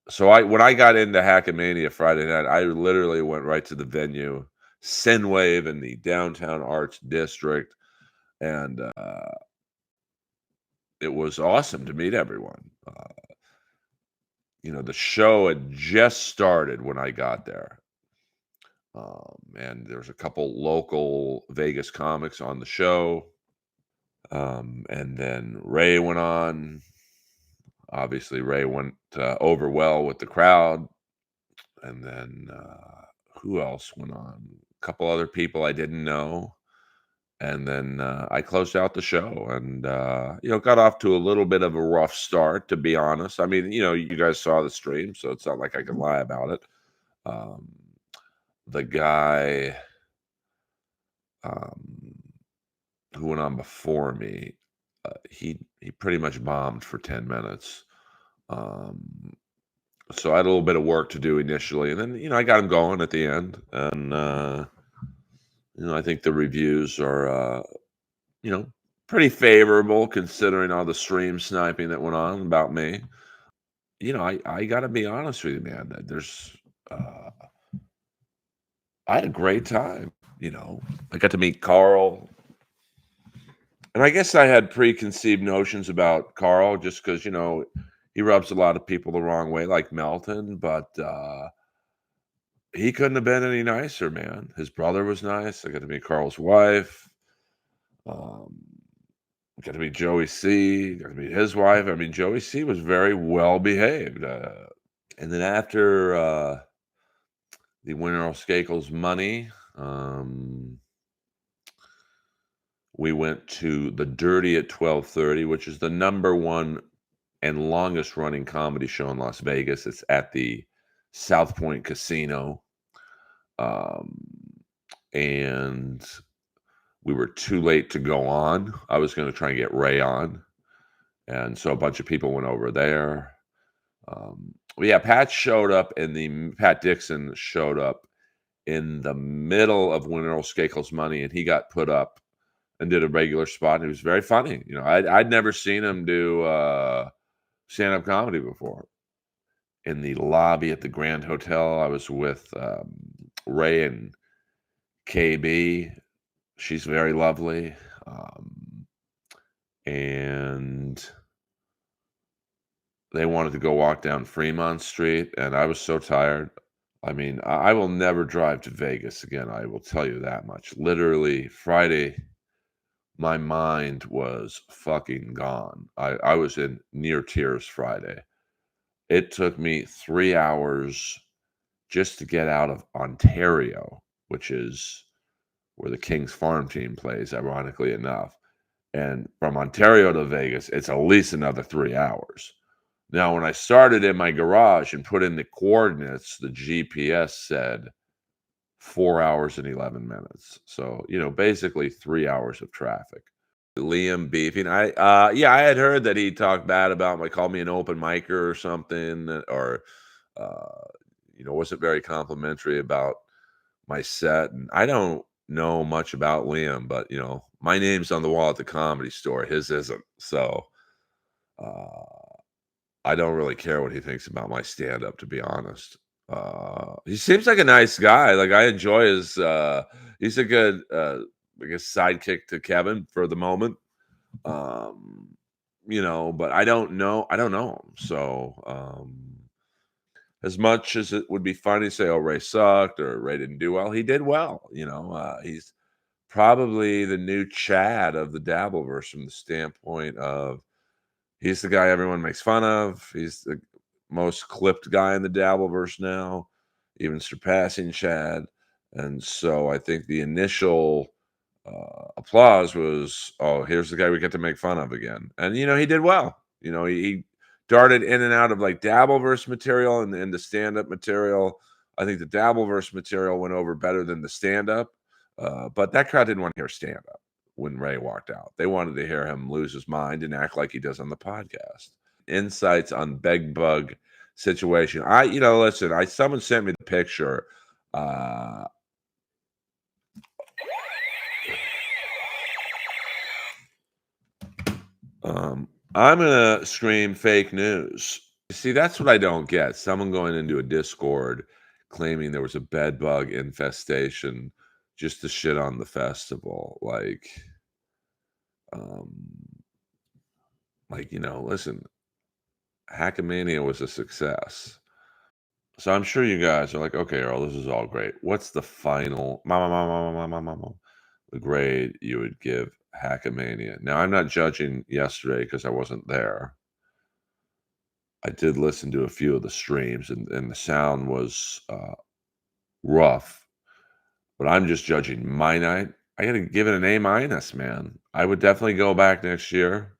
So when I got into Hackamania Friday night, I literally went right to the venue, Sinwave in the downtown Arts District, and it was awesome to meet everyone. The show had just started when I got there. And there's a couple local Vegas comics on the show. And then Ray went on. Obviously, Ray went over well with the crowd. And then who else went on? A couple other people I didn't know. And then I closed out the show and, got off to a little bit of a rough start, to be honest. I mean, you guys saw the stream, so it's not like I can lie about it. Um, the guy um, who went on before me, he pretty much bombed for 10 minutes. Um, so I had a little bit of work to do initially, and then I got him going at the end, and I think the reviews are you know pretty favorable considering all the stream sniping that went on about me. I got to be honest with you, man. That There's uh, I had a great time. I got to meet Carl. And I guess I had preconceived notions about Carl just because, he rubs a lot of people the wrong way, like Melton, but he couldn't have been any nicer, man. His brother was nice. I got to meet Carl's wife. Um, got to meet Joey C. Got to meet his wife. I mean, Joey C. was very well behaved. And then after the winner Earl Skakel's money, we went to the Dirty at 12:30, which is the number one and longest running comedy show in Las Vegas. It's at the South Point Casino. Um, and we were too late to go on. I was going to try and get Ray on. And so a bunch of people went over there. Yeah, Pat Dixon showed up in the middle of when Earl Skakel's money, and he got put up and did a regular spot. And he was very funny. I'd never seen him do stand-up comedy before. In the lobby at the Grand Hotel, I was with Ray and KB. She's very lovely. And they wanted to go walk down Fremont Street, and I was so tired. I mean, I will never drive to Vegas again. I will tell you that much. Literally, Friday, my mind was fucking gone. I was in near tears Friday. It took me 3 hours just to get out of Ontario, which is where the Kings farm team plays, ironically enough. And from Ontario to Vegas, it's at least another 3 hours. Now, when I started in my garage and put in the coordinates, the GPS said 4 hours and 11 minutes. So, basically 3 hours of traffic. Liam beefing. Yeah, I had heard that he talked bad about me, called me an open micer or something, or uh, wasn't very complimentary about my set. And I don't know much about Liam, but my name's on the wall at the Comedy Store. His isn't. So I don't really care what he thinks about my stand-up, to be honest. He seems like a nice guy. Like I enjoy his. He's a good, I guess, sidekick to Kevin for the moment. Um, but I don't know. I don't know him. So as much as it would be funny to say, "Oh, Ray sucked" or "Ray didn't do well," he did well. He's probably the new Chad of the Dabbleverse from the standpoint of he's the guy everyone makes fun of. He's the most clipped guy in the Dabbleverse now, even surpassing Chad. And so I think the initial applause was, "Oh, here's the guy we get to make fun of again." And he did well. He darted in and out of like Dabbleverse material and the stand-up material. I think the Dabbleverse material went over better than the stand-up. But that crowd didn't want to hear stand-up when Ray walked out. They wanted to hear him lose his mind and act like he does on the podcast. Insights on Beg Bug situation. Listen, someone sent me the picture. I'm gonna scream fake news. See, that's what I don't get. Someone going into a Discord claiming there was a bed bug infestation just to shit on the festival. Um, listen, Hackamania was a success. So I'm sure you guys are like, okay, Earl, this is all great. What's the final the grade you would give Hackamania? Now I'm not judging yesterday because I wasn't there. I did listen to a few of the streams and the sound was rough, but I'm just judging my night. I gotta give it an A minus, man. I would definitely go back next year.